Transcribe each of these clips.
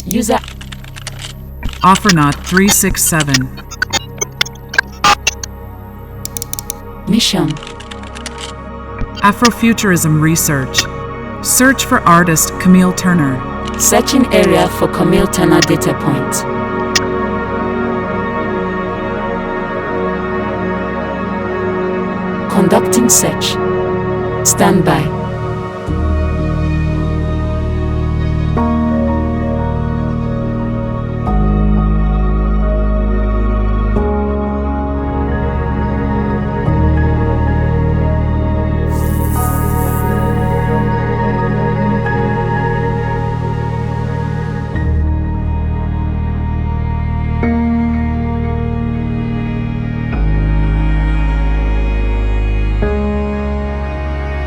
User Afronaut 367. Mission Afrofuturism research. Search for artist Camille Turner. Searching area for Camille Turner data point. Conducting search. Stand by.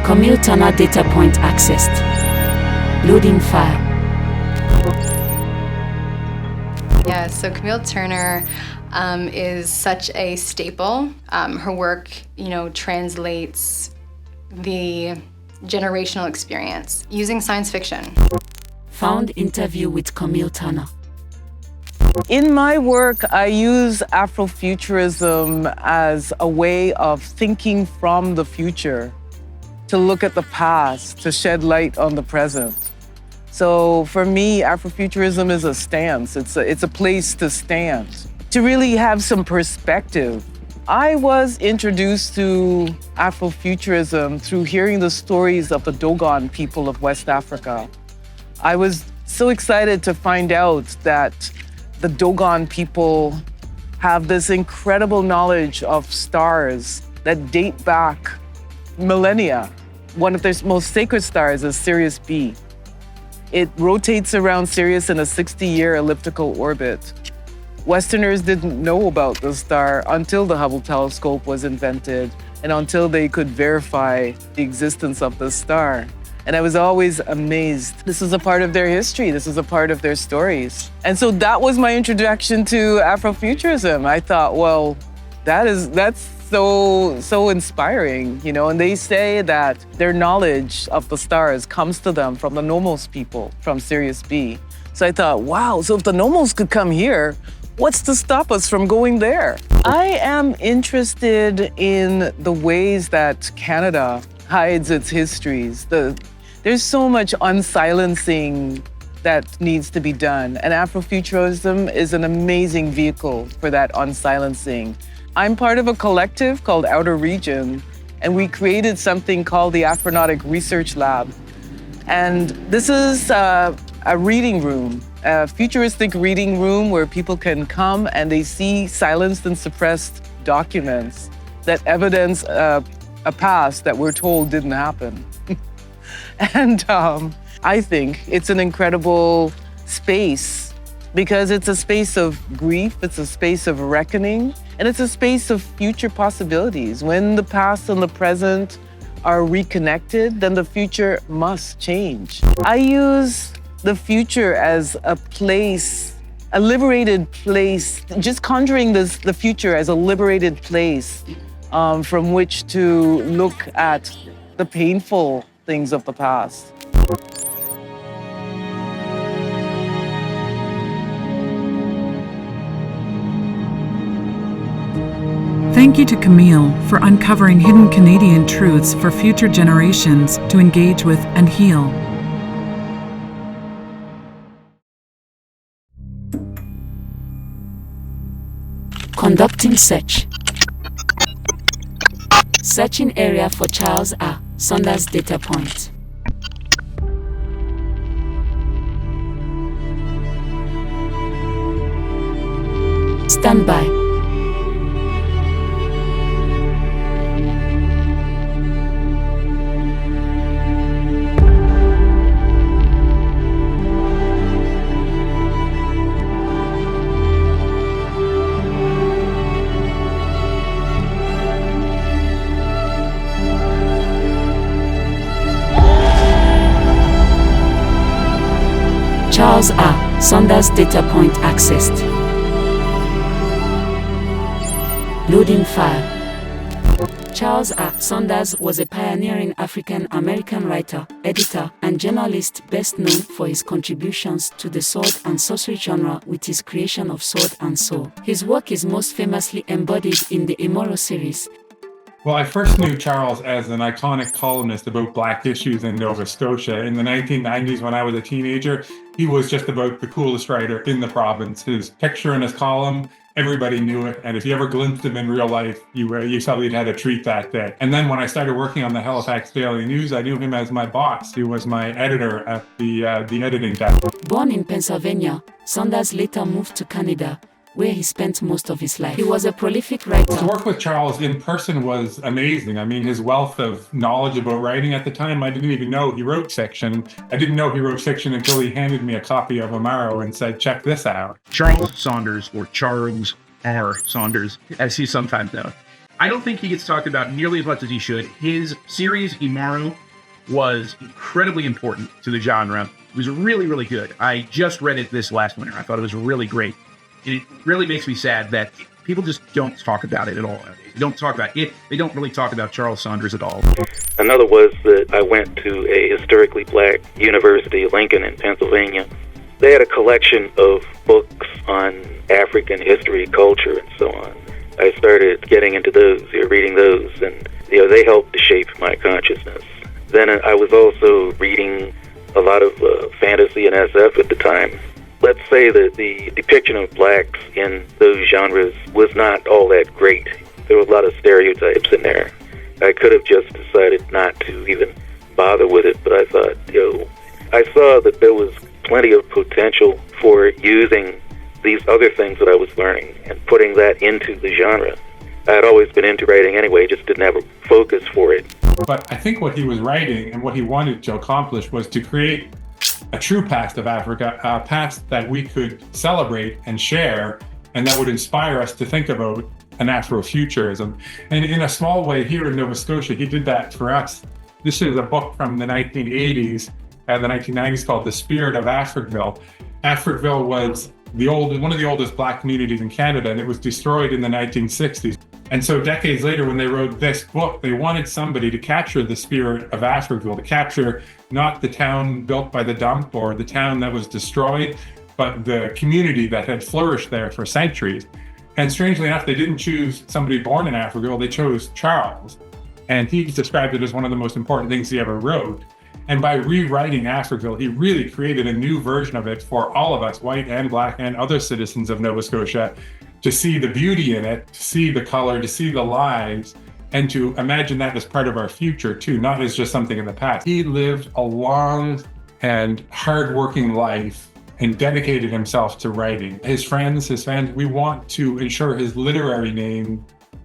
Camille Turner data point accessed. Loading file. Yeah, so Camille Turner is such a staple. Her work, translates the generational experience using science fiction. Found interview with Camille Turner. In my work, I use Afrofuturism as a way of thinking from the future, to look at the past, to shed light on the present. So for me, Afrofuturism is a stance. It's a place to stand, to really have some perspective. I was introduced to Afrofuturism through hearing the stories of the Dogon people of West Africa. I was so excited to find out that the Dogon people have this incredible knowledge of stars that date back millennia. One of their most sacred stars is Sirius B. It rotates around Sirius in a 60-year elliptical orbit. Westerners didn't know about the star until the Hubble telescope was invented and until they could verify the existence of the star. And I was always amazed. This is a part of their history. This is a part of their stories. And so that was my introduction to Afrofuturism. I thought, well, that's so inspiring, and they say that their knowledge of the stars comes to them from the Nomos people, from Sirius B. So I thought, wow, so if the Nomos could come here, what's to stop us from going there? I am interested in the ways that Canada hides its histories. There's so much unsilencing that needs to be done, and Afrofuturism is an amazing vehicle for that unsilencing. I'm part of a collective called Outer Region, and we created something called the Afronautic Research Lab. And this is a reading room, a futuristic reading room where people can come and they see silenced and suppressed documents that evidence a past that we're told didn't happen. And I think it's an incredible space because it's a space of grief, it's a space of reckoning, and it's a space of future possibilities. When the past and the present are reconnected, then the future must change. I use the future as a place, a liberated place, just conjuring the future as a liberated place from which to look at the painful things of the past. Thank you to Camille for uncovering hidden Canadian truths for future generations to engage with and heal. Conducting search. Searching area for Charles A. Saunders data point. Stand by. Charles A. Saunders data point accessed. Loading file. Charles R. Saunders was a pioneering African-American writer, editor, and journalist best known for his contributions to the sword and sorcery genre with his creation of Sword and Soul. His work is most famously embodied in the Immoral series. Well, I first knew Charles as an iconic columnist about Black issues in Nova Scotia. In the 1990s, when I was a teenager, he was just about the coolest writer in the province. His picture in his column, everybody knew it. And if you ever glimpsed him in real life, you saw he'd had a treat that day. And then when I started working on the Halifax Daily News, I knew him as my boss. He was my editor at the editing desk. Born in Pennsylvania, Saunders later moved to Canada, where he spent most of his life. He was a prolific writer. To work with Charles in person was amazing. I mean, his wealth of knowledge about writing at the time, I didn't even know he wrote fiction. I didn't know he wrote fiction until he handed me a copy of Amaro and said, check this out. Charles Saunders, or Charles R. Saunders, as he's sometimes known. I don't think he gets talked about nearly as much as he should. His series, Imaro, was incredibly important to the genre. It was really, really good. I just read it this last winter. I thought it was really great. It really makes me sad that people just don't talk about it at all. They don't talk about it. They don't really talk about Charles Saunders at all. Another was that I went to a historically Black university, Lincoln in Pennsylvania. They had a collection of books on African history, culture, and so on. I started getting into those, reading those, and they helped to shape my consciousness. Then I was also reading a lot of fantasy and SF at the time. Let's say that the depiction of Blacks in those genres was not all that great. There were a lot of stereotypes in there. I could have just decided not to even bother with it, but I thought, I saw that there was plenty of potential for using these other things that I was learning and putting that into the genre. I had always been into writing anyway, just didn't have a focus for it. But I think what he was writing and what he wanted to accomplish was to create a true past of Africa, a past that we could celebrate and share, and that would inspire us to think about an Afrofuturism. And in a small way here in Nova Scotia, he did that for us. This is a book from the 1980s and the 1990s called The Spirit of Africville. Africville was one of the oldest Black communities in Canada, and it was destroyed in the 1960s. And so decades later, when they wrote this book, they wanted somebody to capture the spirit of Africville, to capture not the town built by the dump or the town that was destroyed, but the community that had flourished there for centuries. And strangely enough, they didn't choose somebody born in Africville, they chose Charles. And he described it as one of the most important things he ever wrote. And by rewriting Africville, he really created a new version of it for all of us, white and Black and other citizens of Nova Scotia, to see the beauty in it, to see the color, to see the lives, and to imagine that as part of our future too, not as just something in the past. He lived a long and hard-working life and dedicated himself to writing. His fans, we want to ensure his literary name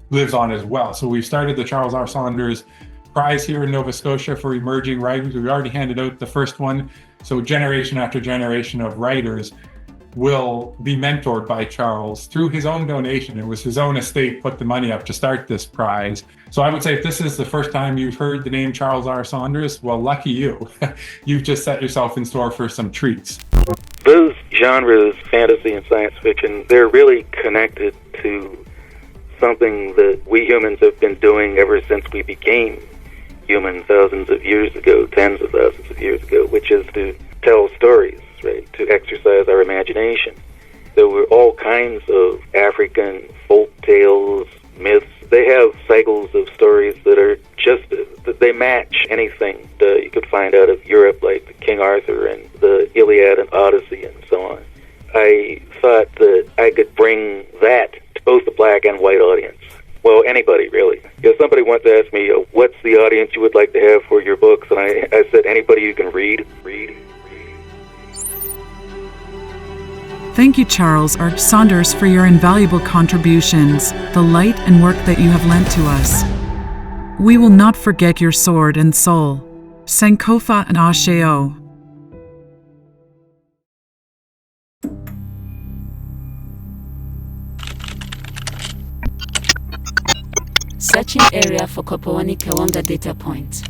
lives on as well. So we've started the Charles R. Saunders Prize here in Nova Scotia for emerging writers. We've already handed out the first one. So generation after generation of writers will be mentored by Charles through his own donation. It was his own estate put the money up to start this prize. So I would say if this is the first time you've heard the name Charles R. Saunders, well, lucky you. You've just set yourself in store for some treats. Those genres, fantasy and science fiction, they're really connected to something that we humans have been doing ever since we became human thousands of years ago, tens of thousands of years ago, which is to tell stories. Right, to exercise our imagination. There were all kinds of African folk tales, myths. They have cycles of stories that are they match anything that you could find out of Europe, like King Arthur and the Iliad and Odyssey and so on. I thought that I could bring that to both the Black and white audience. Well, anybody, really. If somebody once asked me, what's the audience you would like to have for your books? And I said, anybody you can read. Thank you, Charles R. Saunders, for your invaluable contributions, the light and work that you have lent to us. We will not forget your sword and soul. Sankofa and Asheo. Searching area for Kapwani Kiwanga data point.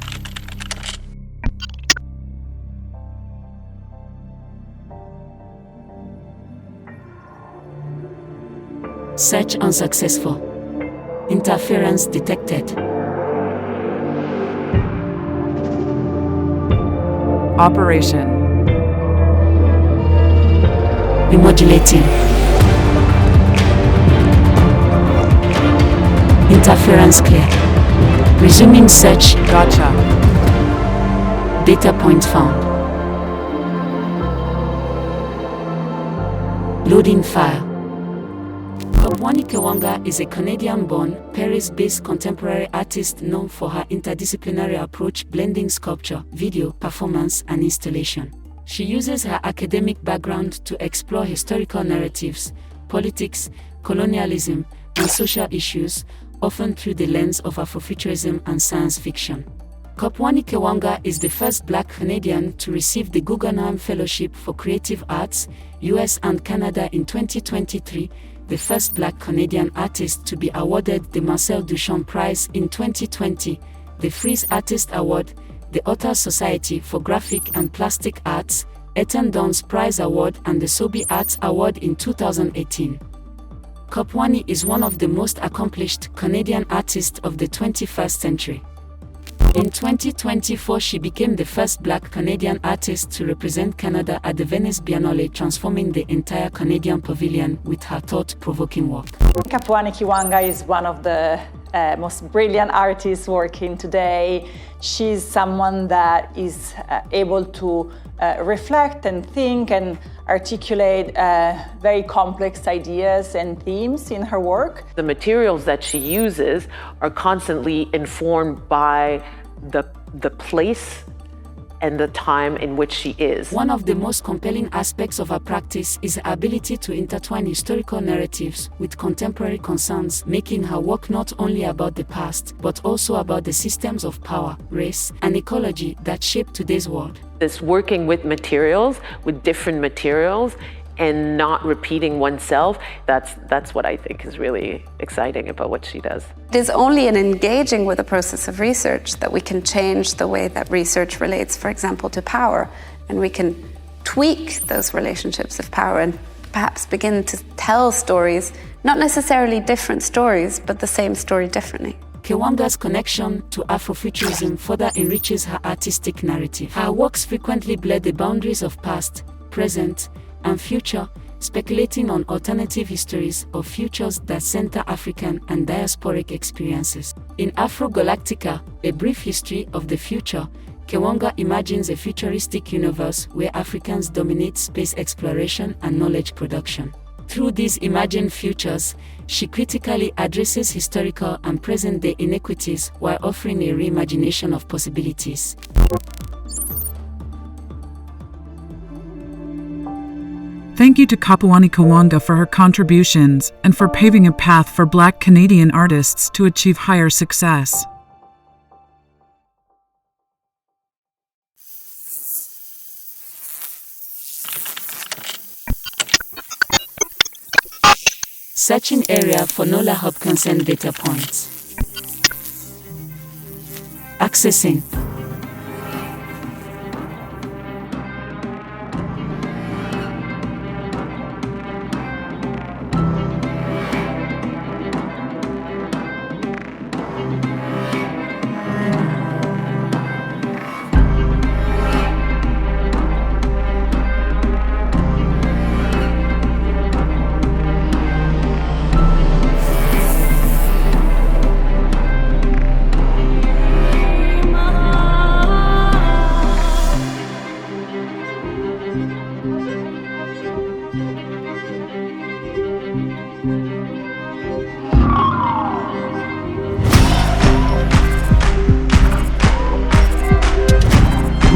Search unsuccessful. Interference detected. Operation. Remodulating. Interference clear. Resuming search. Gotcha. Data point found. Loading file. Kwani Kanga is a Canadian-born, Paris-based contemporary artist known for her interdisciplinary approach blending sculpture, video, performance, and installation. She uses her academic background to explore historical narratives, politics, colonialism, and social issues, often through the lens of Afrofuturism and science fiction. Kapwani Kanga is the first Black Canadian to receive the Guggenheim Fellowship for Creative Arts, US and Canada in 2023, the first Black Canadian artist to be awarded the Marcel Duchamp Prize in 2020, the Frieze Artist Award, the Ottawa Society for Graphic and Plastic Arts, Eton Dons Prize Award and the Sobi Arts Award in 2018. Kapwani is one of the most accomplished Canadian artists of the 21st century. In 2024, she became the first Black Canadian artist to represent Canada at the Venice Biennale, transforming the entire Canadian pavilion with her thought-provoking work. Kwani Kanga is one of the most brilliant artists working today. She's someone that is able to reflect and think and articulate very complex ideas and themes in her work. The materials that she uses are constantly informed by the place and the time in which she is. One of the most compelling aspects of her practice is her ability to intertwine historical narratives with contemporary concerns, making her work not only about the past, but also about the systems of power, race, and ecology that shape today's world. This working with materials, with different materials, and not repeating oneself, that's what I think is really exciting about what she does. It is only in engaging with the process of research that we can change the way that research relates, for example, to power, and we can tweak those relationships of power and perhaps begin to tell stories, not necessarily different stories, but the same story differently. Kiwanga's connection to Afrofuturism further enriches her artistic narrative. Her works frequently blur the boundaries of past, present, and future, speculating on alternative histories or futures that center African and diasporic experiences. In Afro-Galactica, A Brief History of the Future, Kiwanga imagines a futuristic universe where Africans dominate space exploration and knowledge production. Through these imagined futures, she critically addresses historical and present-day inequities while offering a reimagination of possibilities. Thank you to Kapwani Kanga for her contributions and for paving a path for Black Canadian artists to achieve higher success. Searching area for Nola Hopkinson data points. Accessing.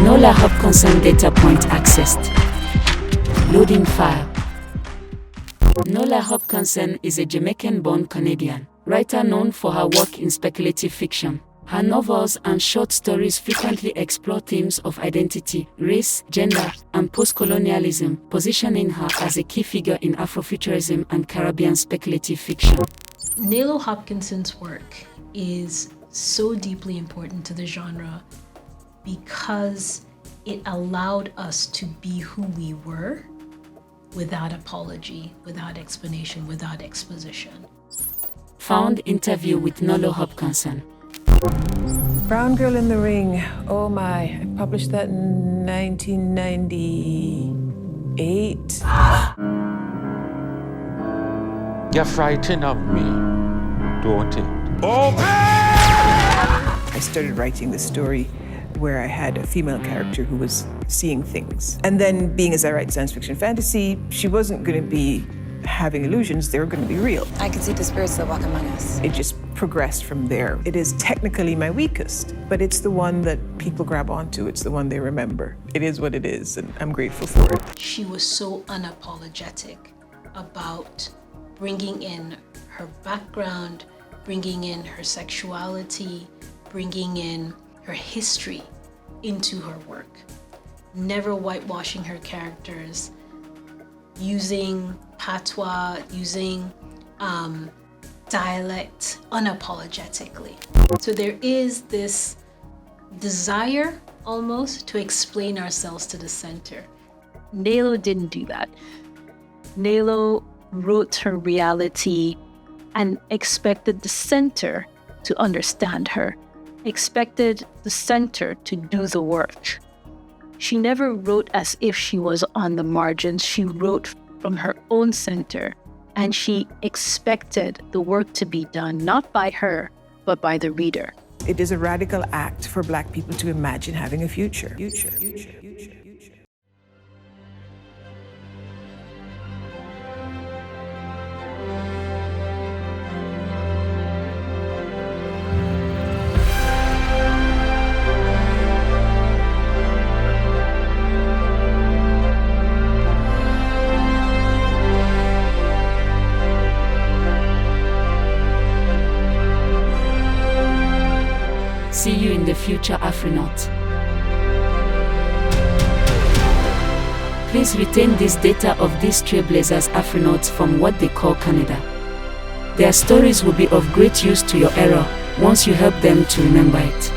Nola Hopkinson data point accessed. Loading file. Nola Hopkinson is a Jamaican-born Canadian writer known for her work in speculative fiction. Her novels and short stories frequently explore themes of identity, race, gender, and post-colonialism, positioning her as a key figure in Afrofuturism and Caribbean speculative fiction. Nola Hopkinson's work is so deeply important to the genre because it allowed us to be who we were without apology, without explanation, without exposition. Found interview with Nola Hopkinson. Brown Girl in the Ring. Oh my, I published that in 1998. You're frightened of me, don't it? I started writing the story where I had a female character who was seeing things. And then, being as I write science fiction fantasy, she wasn't going to be having illusions, they were going to be real. I can see the spirits that walk among us. It just progressed from there. It is technically my weakest, but it's the one that people grab onto. It's the one they remember. It is what it is, and I'm grateful for it. She was so unapologetic about bringing in her background, bringing in her sexuality, bringing in her history into her work. Never whitewashing her characters, using patois, using dialect unapologetically. So there is this desire almost to explain ourselves to the center. Nalo didn't do that. Nalo wrote her reality and expected the center to understand her, expected the center to do the work. She never wrote as if she was on the margins. She wrote from her own center, and she expected the work to be done not by her, but by the reader. It is a radical act for Black people to imagine having a future. See you in the future, Afronaut. Please retain this data of these trailblazers Afronauts from what they call Canada. Their stories will be of great use to your era once you help them to remember it.